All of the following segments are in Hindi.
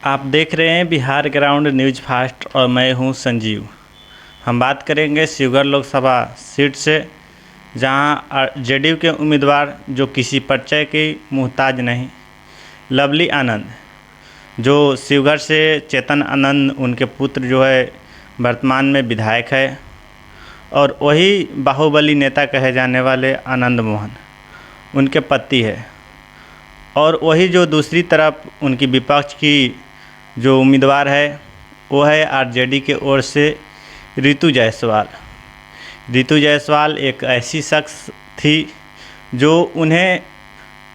आप देख रहे हैं बिहार ग्राउंड न्यूज फास्ट और मैं हूं संजीव। हम बात करेंगे शिवगढ़ लोकसभा सीट से, जहां जेडीयू के उम्मीदवार जो किसी परिचय की मुहताज नहीं, लवली आनंद, जो शिवगढ़ से चेतन आनंद उनके पुत्र जो है वर्तमान में विधायक है, और वही बाहुबली नेता कहे जाने वाले आनंद मोहन उनके पति है। और वही जो दूसरी तरफ उनकी विपक्ष की जो उम्मीदवार है वो है आरजेडी के ओर से रितु जायसवाल। रितु जायसवाल एक ऐसी शख्स थी जो उन्हें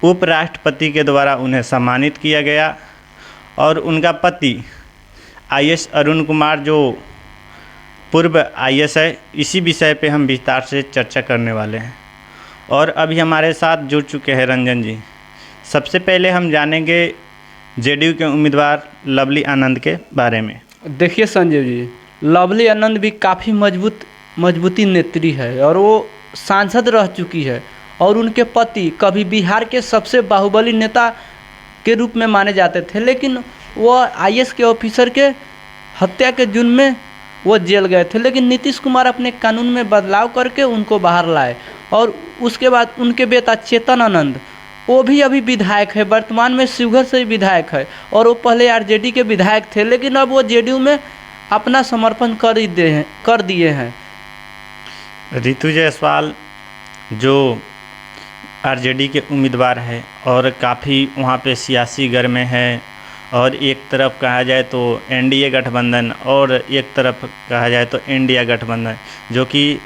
उपराष्ट्रपति के द्वारा उन्हें सम्मानित किया गया, और उनका पति आईएएस अरुण कुमार जो पूर्व आईएएस है। इसी विषय पे हम विस्तार से चर्चा करने वाले हैं, और अभी हमारे साथ जुड़ चुके हैं रंजन जी। सबसे पहले हम जानेंगे जेडीयू के उम्मीदवार लवली आनंद के बारे में। देखिए संजय जी, लवली आनंद भी काफ़ी मजबूती नेत्री है और वो सांसद रह चुकी है, और उनके पति कभी बिहार के सबसे बाहुबली नेता के रूप में माने जाते थे, लेकिन वो आईएएस के ऑफिसर के हत्या के जुर्म में वो जेल गए थे। लेकिन नीतीश कुमार अपने कानून में बदलाव करके उनको बाहर लाए, और उसके बाद उनके बेटा चेतन आनंद वो भी अभी विधायक है, वर्तमान में शिवगढ़ से ही विधायक है, और वो पहले आरजेडी के विधायक थे, लेकिन अब वो जेडीयू में अपना समर्पण कर दिए हैं। रितु जायसवाल जो आरजेडी के उम्मीदवार है और काफ़ी वहाँ पे सियासी गर्म है, और एक तरफ कहा जाए तो एनडीए गठबंधन और एक तरफ कहा जाए तो इंडिया गठबंधन, जो कि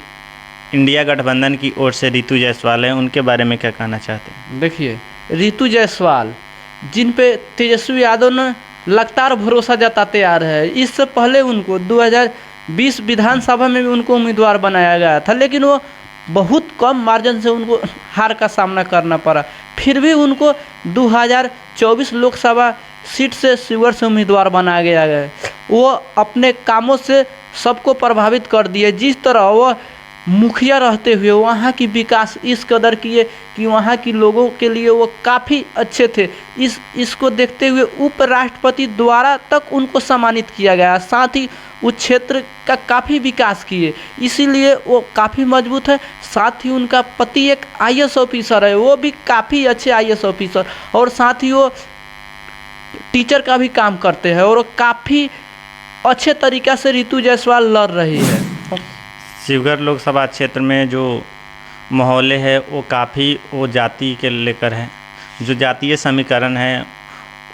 इंडिया गठबंधन की ओर से रितु जायसवाल है, उनके बारे में क्या कहना चाहते हैं? देखिए, रितु जायसवाल जिन पे तेजस्वी यादव ने लगातार भरोसा जताते आ रहे हैं, इससे पहले उनको 2020 विधानसभा में भी उनको उम्मीदवार बनाया गया था, लेकिन वो बहुत कम मार्जिन से उनको हार का सामना करना पड़ा। फिर भी उनको 2024 लोकसभा सीट से शिवगढ़ से उम्मीदवार बनाया गया है। वो अपने कामों से सबको प्रभावित कर दिए। जिस तरह वो मुखिया रहते हुए वहाँ की विकास इस कदर किए कि वहाँ की लोगों के लिए वो काफ़ी अच्छे थे। इसको देखते हुए उपराष्ट्रपति द्वारा तक उनको सम्मानित किया गया, साथ ही उस क्षेत्र का काफ़ी विकास किए, इसीलिए वो काफ़ी मजबूत है। साथ ही उनका पति एक आईएएस ऑफिसर है, वो भी काफ़ी अच्छे आईएएस ऑफिसर, और साथ ही वो टीचर का भी काम करते हैं, और काफ़ी अच्छे तरीक़ा से रितु जायसवाल लड़ रही है। शिवगढ़ लोकसभा क्षेत्र में जो माहौल है वो काफ़ी वो जाति के लेकर है। जो जातीय समीकरण है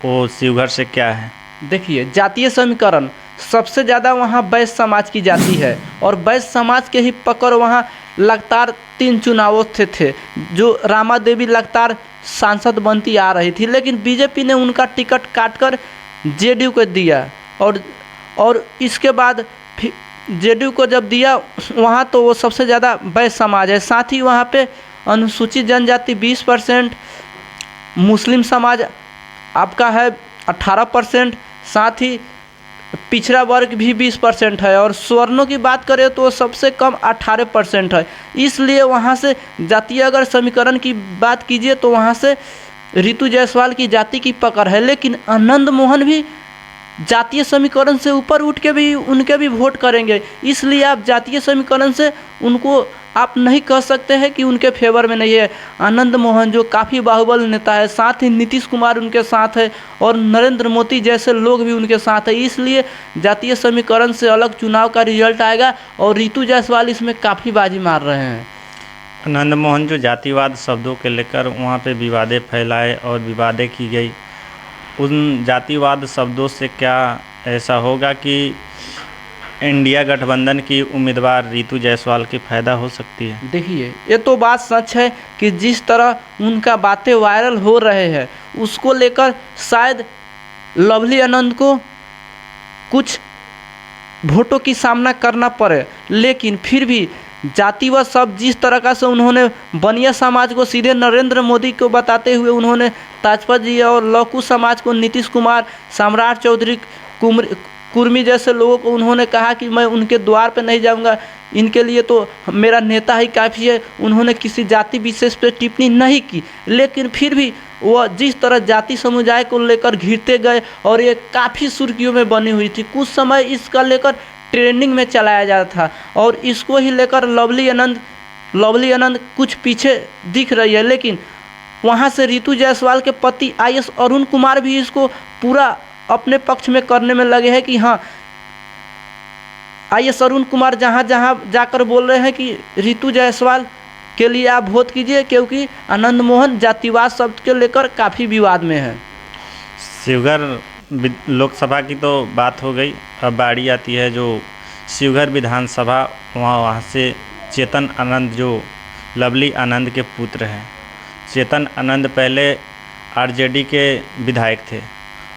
वो शिवगढ़ से क्या है? देखिए, जातीय समीकरण सबसे ज़्यादा वहाँ वैश्य समाज की जाति है, और वैश्य समाज के ही पकड़ वहाँ लगातार 3 चुनावों से थे, जो रामा देवी लगातार सांसद बनती आ रही थी, लेकिन बीजेपी ने उनका टिकट काटकर जेडीयू को दिया, और इसके बाद जेडीयू को जब दिया वहाँ तो वो सबसे ज़्यादा वैश्य समाज है। साथ ही वहाँ पे अनुसूचित जनजाति 20%, मुस्लिम समाज आपका है 18%, साथ ही पिछड़ा वर्ग भी 20% है, और स्वर्णों की बात करें तो सबसे कम 18% है। इसलिए वहाँ से जातीय अगर समीकरण की बात कीजिए तो वहाँ से रितु जायसवाल की जाति की पकड़ है, लेकिन आनंद मोहन भी जातीय समीकरण से ऊपर उठ के भी उनके भी वोट करेंगे। इसलिए आप जातीय समीकरण से उनको आप नहीं कह सकते हैं कि उनके फेवर में नहीं है। आनंद मोहन जो काफ़ी बाहुबल नेता है, साथ ही नीतीश कुमार उनके साथ है, और नरेंद्र मोदी जैसे लोग भी उनके साथ है, इसलिए जातीय समीकरण से अलग चुनाव का रिजल्ट आएगा, और रितु जायसवाल इसमें काफ़ी बाजी मार रहे हैं। आनंद मोहन जो जातिवाद शब्दों के लेकर वहाँ पे विवादें फैलाए और विवादें की गई, उन जातिवाद शब्दों से क्या ऐसा होगा कि इंडिया गठबंधन की उम्मीदवार रितु जायसवाल की फ़ायदा हो सकती है? देखिए, ये तो बात सच है कि जिस तरह उनका बातें वायरल हो रहे हैं, उसको लेकर शायद लवली आनंद को कुछ वोटों की सामना करना पड़े, लेकिन फिर भी जातिवाद शब्द जिस तरह का से उन्होंने बनिया समाज को सीधे नरेंद्र मोदी को बताते हुए उन्होंने ताजपा जी और लौकू समाज को नीतीश कुमार, सम्राट चौधरी, कुर्मी जैसे लोगों को उन्होंने कहा कि मैं उनके द्वार पे नहीं जाऊंगा, इनके लिए तो मेरा नेता ही काफ़ी है। उन्होंने किसी जाति विशेष पे टिप्पणी नहीं की, लेकिन फिर भी वह जिस तरह जाति समुदाय को लेकर घिरते गए और ये काफ़ी सुर्खियों में बनी हुई थी। कुछ समय इसका लेकर ट्रेंडिंग में चलाया जाता था और इसको ही लेकर लवली आनंद कुछ पीछे दिख रही है, लेकिन वहाँ से रितु जायसवाल के पति आईएएस अरुण कुमार भी इसको पूरा अपने पक्ष में करने में लगे हैं कि हाँ, आईएएस अरुण कुमार जहाँ जाकर बोल रहे हैं कि रितु जायसवाल के लिए आप वोट कीजिए, क्योंकि आनंद मोहन जातिवाद शब्द के लेकर काफ़ी विवाद में है। शिवघर लोकसभा की तो बात हो गई, अब बारी आती है जो शिवघर विधानसभा। वहाँ से चेतन आनंद जो लवली आनंद के पुत्र हैं। चेतन आनंद पहले आरजेडी के विधायक थे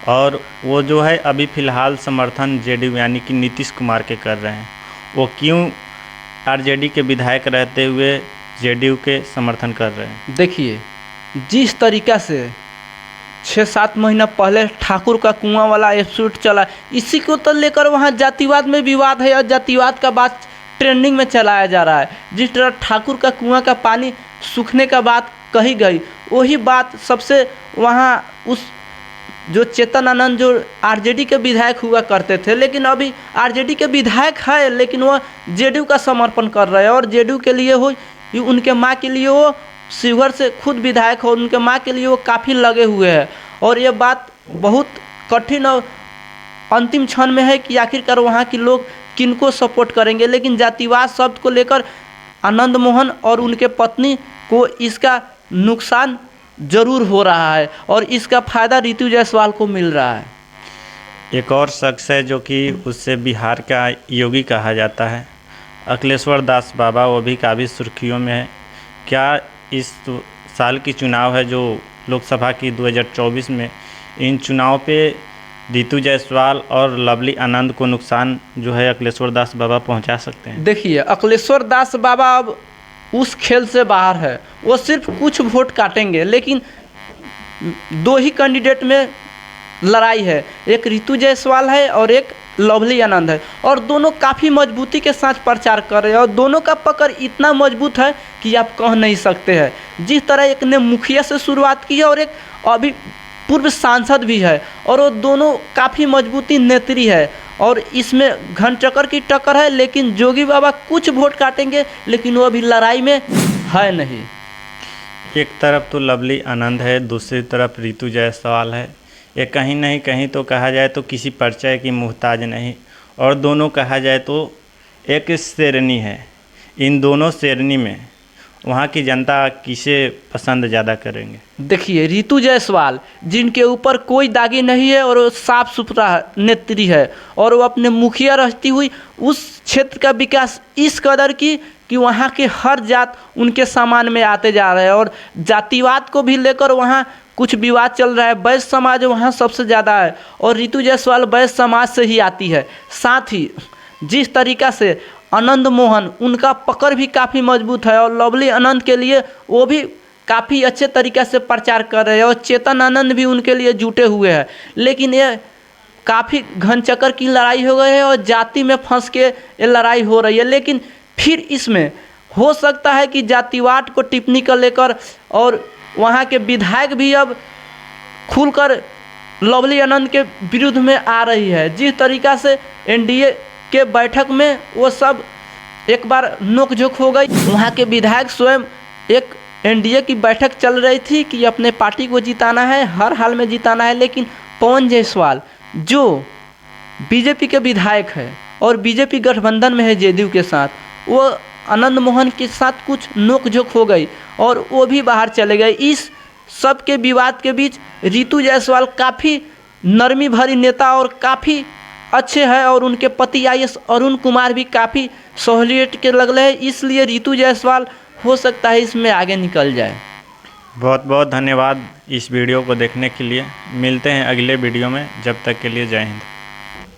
और वो जो है अभी फ़िलहाल समर्थन जेडीयू यानी कि नीतीश कुमार के कर रहे हैं। वो क्यों आरजेडी के विधायक रहते हुए जेडीयू के समर्थन कर रहे हैं? देखिए, जिस तरीक़ा से 6-7 महीना पहले ठाकुर का कुआं वाला एपिसोड चला, इसी को तो लेकर वहाँ जातिवाद में विवाद है और जातिवाद का बात ट्रेंडिंग में चलाया जा रहा है। जिस तरह ठाकुर का कुआं का पानी सूखने का बात कही गई, वही बात सबसे वहाँ उस जो चेतन आनंद जो आरजेडी के विधायक हुआ करते थे, लेकिन अभी आरजेडी के विधायक है लेकिन वह जेडीयू का समर्पण कर रहे हैं और जेडीयू के लिए हो, उनके माँ के लिए वो शिवघर से खुद विधायक हो, उनके माँ के लिए वो काफ़ी लगे हुए हैं। और ये बात बहुत कठिन और अंतिम क्षण में है कि आखिरकार वहाँ के लोग किनको सपोर्ट करेंगे, लेकिन जातिवाद शब्द को लेकर आनंद मोहन और उनके पत्नी को इसका नुकसान जरूर हो रहा है और इसका फ़ायदा रितु जायसवाल को मिल रहा है। एक और शख्स है जो कि उससे बिहार का योगी कहा जाता है, अखिलेश्वर दास बाबा। वो भी काफ़ी सुर्खियों में है। क्या इस साल की चुनाव है जो लोकसभा की 2024 में, इन चुनाव पे रितु जायसवाल और लवली आनंद को नुकसान जो है अखिलेश्वर दास बाबा पहुंचा सकते हैं? देखिए, अखिलेश्वर दास बाबा अब उस खेल से बाहर है। वो सिर्फ कुछ वोट काटेंगे, लेकिन 2 ही कैंडिडेट में लड़ाई है, एक रितु जायसवाल है और एक लवली आनंद है और दोनों काफ़ी मजबूती के साथ प्रचार कर रहे हैं और दोनों का पकड़ इतना मजबूत है कि आप कह नहीं सकते हैं। जिस तरह एक ने मुखिया से शुरुआत की है और एक अभी पूर्व सांसद भी है और वो दोनों काफ़ी मजबूती नेत्री है और इसमें घनचक्कर की टक्कर है, लेकिन जोगी बाबा कुछ वोट काटेंगे लेकिन वो अभी लड़ाई में है नहीं। एक तरफ तो लवली आनंद है, दूसरी तरफ रितु जायसवाल है। ये कहीं नहीं कहीं तो कहा जाए तो किसी परिचय की मुहताज नहीं, और दोनों कहा जाए तो एक श्रेणी है। इन दोनों श्रेणी में वहाँ की जनता किसे पसंद ज़्यादा करेंगे? देखिए, रितु जायसवाल जिनके ऊपर कोई दागी नहीं है और वो साफ सुथरा नेत्री है और वो अपने मुखिया रहती हुई उस क्षेत्र का विकास इस कदर की कि वहाँ के हर जात उनके सामान में आते जा रहे हैं और जातिवाद को भी लेकर वहाँ कुछ विवाद चल रहा है। वैश्य समाज वहाँ सबसे ज़्यादा है और रितु जायसवाल वैश्य समाज से ही आती है। साथ ही जिस तरीक़ा से आनंद मोहन, उनका पकड़ भी काफ़ी मजबूत है और लवली आनंद के लिए वो भी काफ़ी अच्छे तरीक़े से प्रचार कर रहे हैं और चेतन आनंद भी उनके लिए जुटे हुए हैं। लेकिन ये काफ़ी घनचक्कर की लड़ाई हो गई है और जाति में फंस के ये लड़ाई हो रही है। लेकिन फिर इसमें हो सकता है कि जातिवाद को टिप्पणी कर लेकर और वहाँ के विधायक भी अब खुलकर लवली आनंद के विरुद्ध में आ रही है। जिस तरीक़ा से एनडीए के बैठक में वो सब एक बार नोकझोंक हो गई, वहाँ के विधायक स्वयं एक एनडीए की बैठक चल रही थी कि अपने पार्टी को जिताना है, हर हाल में जिताना है, लेकिन पवन जायसवाल जो बीजेपी के विधायक है और बीजेपी गठबंधन में है जेडीयू के साथ, वो आनंद मोहन के साथ कुछ नोकझोंक हो गई और वो भी बाहर चले गए। इस सब के विवाद के बीच रितु जायसवाल काफ़ी नरमी भरी नेता और काफ़ी अच्छे हैं और उनके पति आईएएस अरुण कुमार भी काफ़ी सहूलियत के लग रहे हैं, इसलिए रितु जायसवाल हो सकता है इसमें आगे निकल जाए। बहुत बहुत धन्यवाद इस वीडियो को देखने के लिए। मिलते हैं अगले वीडियो में, जब तक के लिए जय हिंद।